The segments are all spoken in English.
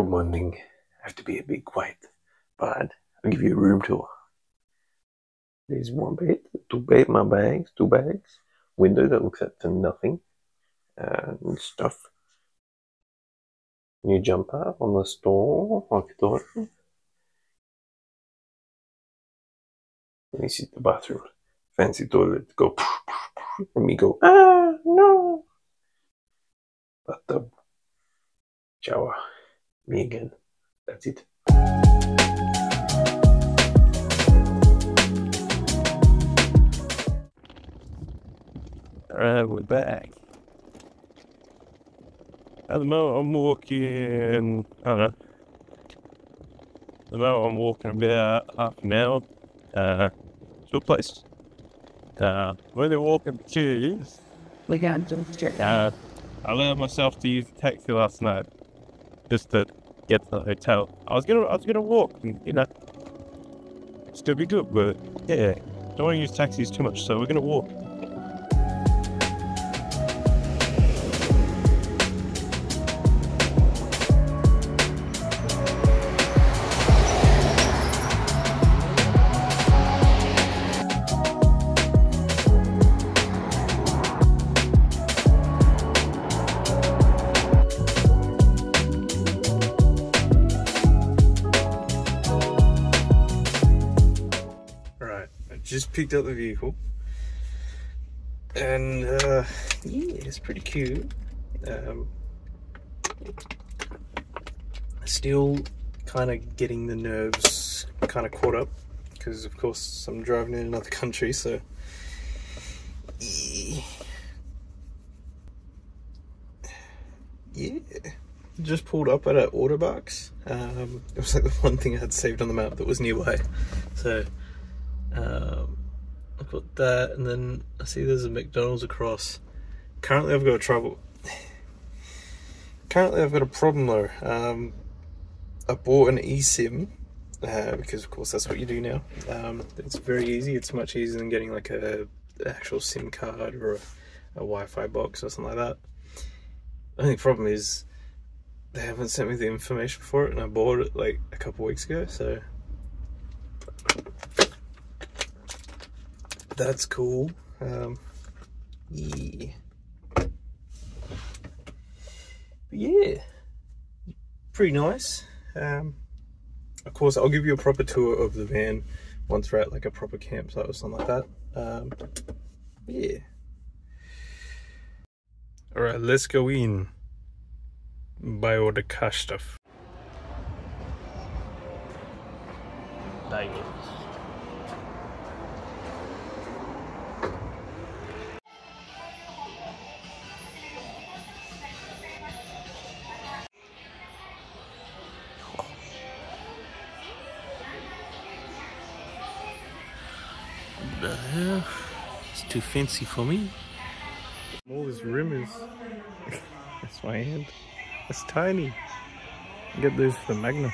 Good morning. I have to be a bit quiet, but I'll give you a room tour. There's one bed, two bed, my bags, two bags, window that looks out to nothing, and stuff. New jumper on the store, like I thought. This is the bathroom. Fancy toilet. Go, and me go, ah, no. Bathtub. Shower. Me again. That's it. Alright, we're back. At the moment I'm walking, I don't know. At the moment I'm walking about half an hour to a place. When they're walking because I allowed myself to use a taxi last night just to get to the hotel. I was gonna walk and, you know, still be good, but yeah, don't want to use taxis too much, so we're gonna walk. Just picked up the vehicle, and yeah, it's pretty cute. Still kind of getting the nerves kind of caught up, because of course I'm driving in another country, so yeah. Just pulled up at an Autobucks. It was like the one thing I had saved on the map that was nearby, so I've got that, and then I see there's a McDonald's across. Currently I've got a problem though. I bought an eSIM, because of course that's what you do now. It's very easy. It's much easier than getting like an actual SIM card or a Wi-Fi box or something like that. The only problem is they haven't sent me the information for it, and I bought it like a couple weeks ago, so that's cool. Yeah. But yeah, pretty nice. Of course, I'll give you a proper tour of the van once we're at like a proper campsite or something like that. Yeah. Alright, let's go in. Buy all the cash stuff. Bagels. What the hell? It's too fancy for me. All this rim is. That's my hand. It's tiny. Get this for Magna.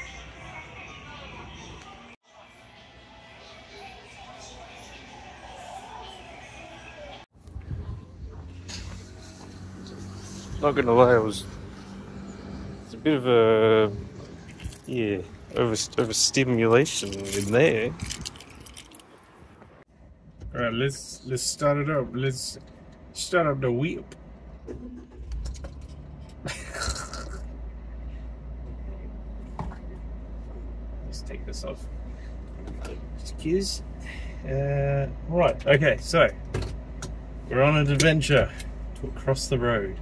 Not gonna lie, it's a bit of a, yeah, overstimulation in there. Alright, let's start it up. Let's start up the whip. Let's take this off. Excuse. Right, okay, so we're on an adventure to across the road.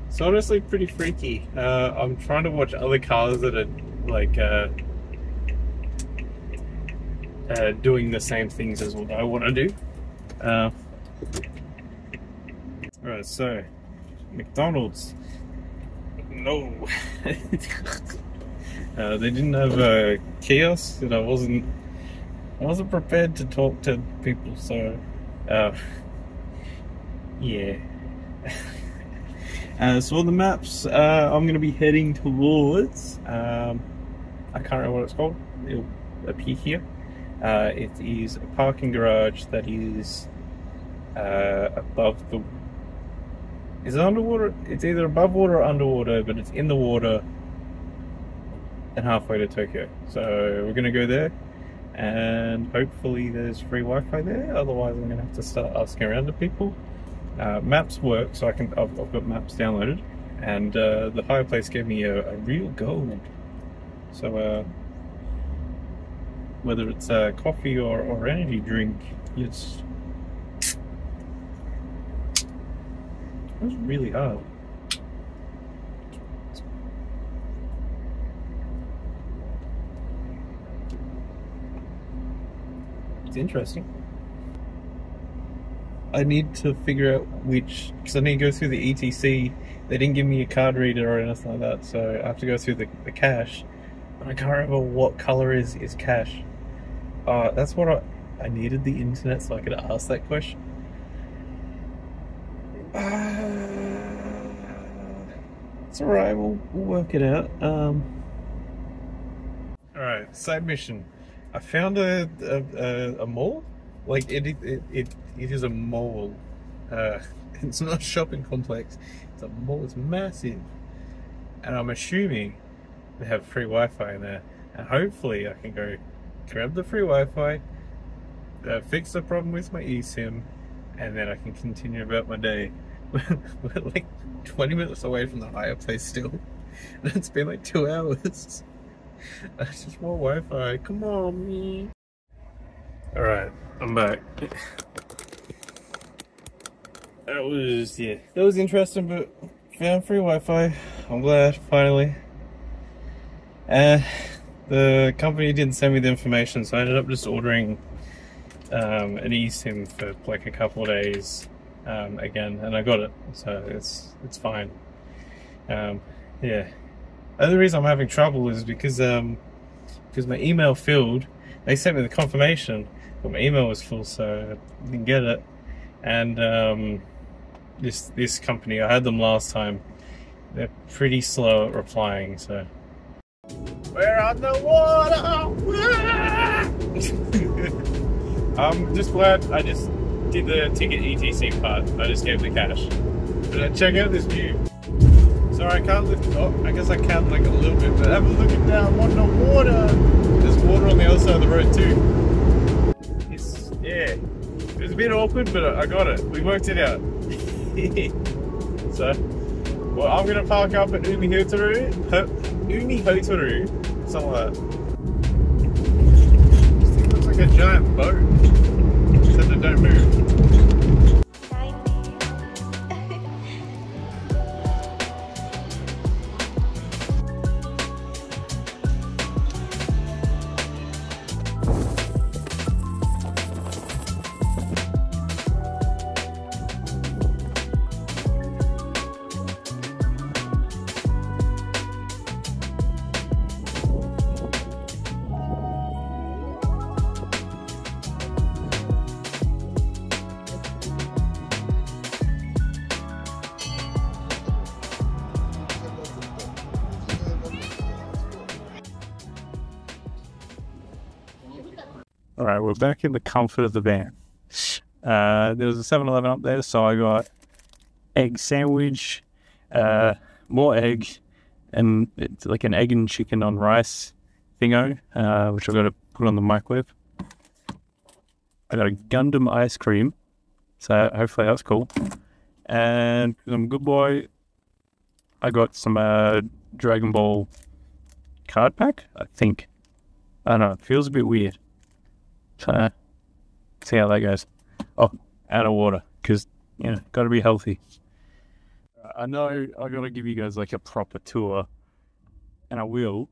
It's honestly pretty freaky. I'm trying to watch other cars that are like doing the same things as what I want to do. Alright, so McDonald's. No. They didn't have a kiosk, and I wasn't prepared to talk to people, so yeah. So on the maps, I'm going to be heading towards, I can't remember what it's called, it'll appear here. It is a parking garage that is above the... Is it underwater? It's either above water or underwater, but it's in the water and halfway to Tokyo. So we're going to go there, and hopefully there's free Wi-Fi there. Otherwise I'm going to have to start asking around to people. Maps work, so I've got maps downloaded, and the hire place gave me a real gold. So whether it's coffee or energy drink, it's really hard. It's interesting. I need to figure out which, because I need to go through the ETC. They didn't give me a card reader or anything like that, so I have to go through the cache. But I can't remember what color is cache. That's what I needed the internet so I could ask that question. It's alright, we'll work it out. Alright, side mission. I found a mall. Like it is a mall. It's not a shopping complex. It's a mall. It's massive, and I'm assuming they have free Wi-Fi in there. And hopefully, I can go grab the free Wi-Fi, fix the problem with my eSIM, and then I can continue about my day. We're like 20 minutes away from the hire place still, and it's been like 2 hours. I just want Wi-Fi. Come on, me. All right. I'm back. That was interesting, but found free Wi-Fi. I'm glad, finally. And the company didn't send me the information, so I ended up just ordering an eSIM for like a couple of days again, and I got it, so it's fine. Yeah. The only reason I'm having trouble is because my email filled. They sent me the confirmation, but my email was full, so I didn't get it. And this company, I had them last time. They're pretty slow at replying, so. We're on the water! I'm just glad I just did the ticket ETC part. I just gave the cash. But check out this view. Sorry, I can't lift. Oh, I guess I can like a little bit, but have a look down on the water. There's water on the other side of the road too. Yeah, it was a bit awkward, but I got it. We worked it out. So, well, I'm gonna park up at Umi Hotaru, something like that. This thing looks like a giant boat, except it don't move. All right, we're back in the comfort of the van. There was a 7-Eleven up there, so I got egg sandwich, more egg, and it's like an egg and chicken on rice thingo, which I've got to put on the microwave. I got a Gundam ice cream, so hopefully that's cool. And because I'm a good boy, I got some Dragon Ball card pack, I think. I don't know, it feels a bit weird. So, see how that goes. Oh, out of water, because, you know, got to be healthy. I know I got to give you guys like a proper tour, and I will.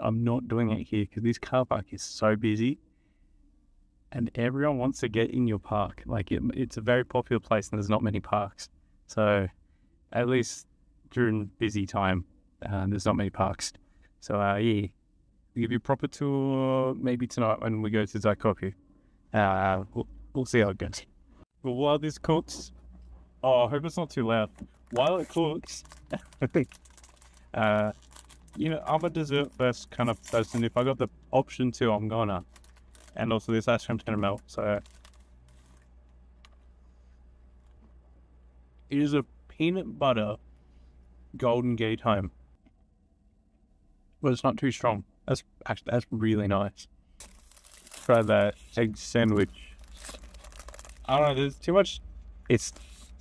I'm not doing it here because this car park is so busy, and everyone wants to get in your park. Like, it's a very popular place, and there's not many parks. So, at least during busy time, there's not many parks. So, yeah. We'll give you a proper tour maybe tonight when we go to Daikoku. We'll see how it goes. But while this cooks, I hope it's not too loud. While it cooks, you know, I'm a dessert first kind of person. If I got the option to, I'm gonna. And also this ice cream's gonna melt, so It is a peanut butter Golden Gate home. But it's not too strong. That's really nice. Try that egg sandwich. I don't know, there's too much. It's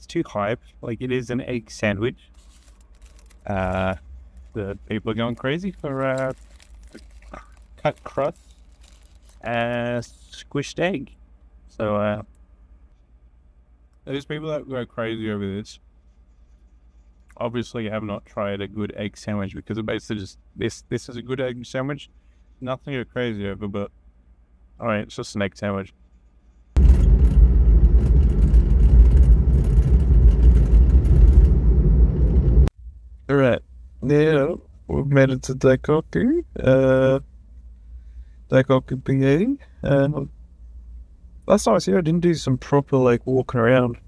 too hype. Like, it is an egg sandwich. The people are going crazy for cut crust and squished egg. So there's people that go crazy over this. Obviously, I have not tried a good egg sandwich because it basically just this is a good egg sandwich. Nothing to go crazy over, but alright, it's just an egg sandwich. Alright, yeah, we've made it to Daikoku, Daikoku PA. Last time I was here, I didn't do some proper, like, walking around.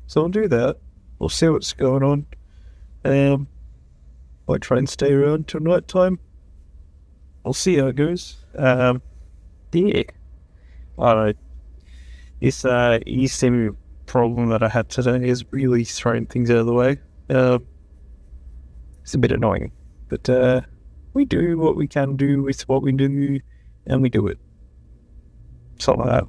So I'll do that. We'll see what's going on. Might try and stay around till night time. I'll see how it goes. Yeah. I don't know. This eSIM problem that I had today is really throwing things out of the way. It's a bit annoying. But we do what we can do with what we do, and we do it. Something like that.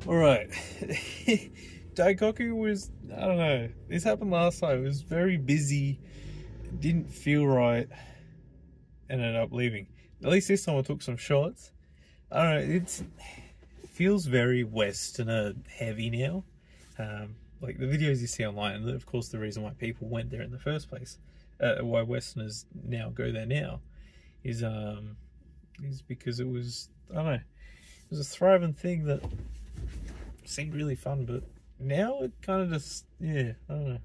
Alright, Daikoku was, I don't know, this happened last time. It was very busy, didn't feel right, ended up leaving. At least this time I took some shots. I don't know, it feels very Westerner heavy now. Like the videos you see online, and of course the reason why people went there in the first place, why Westerners now go there now, is because it was, I don't know, it was a thriving thing that seemed really fun, but now it kind of just, yeah, I don't know.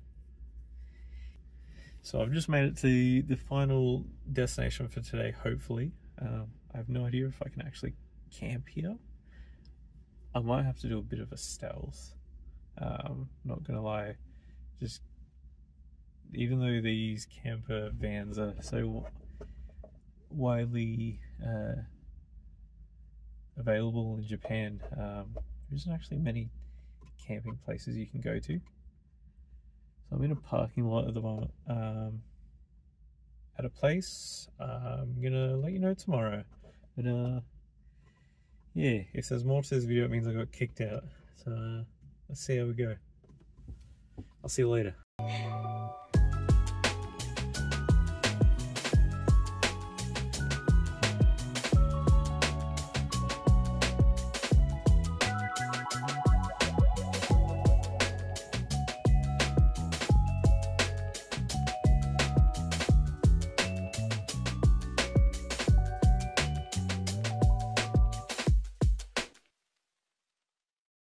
So I've just made it to the final destination for today, hopefully. I have no idea if I can actually camp here. I might have to do a bit of a stealth. Not gonna lie, just even though these camper vans are so widely available in Japan, there isn't actually many camping places you can go to. So I'm in a parking lot at the moment, at a place. I'm gonna let you know tomorrow. But yeah, if there's more to this video, it means I got kicked out. So let's see how we go. I'll see you later.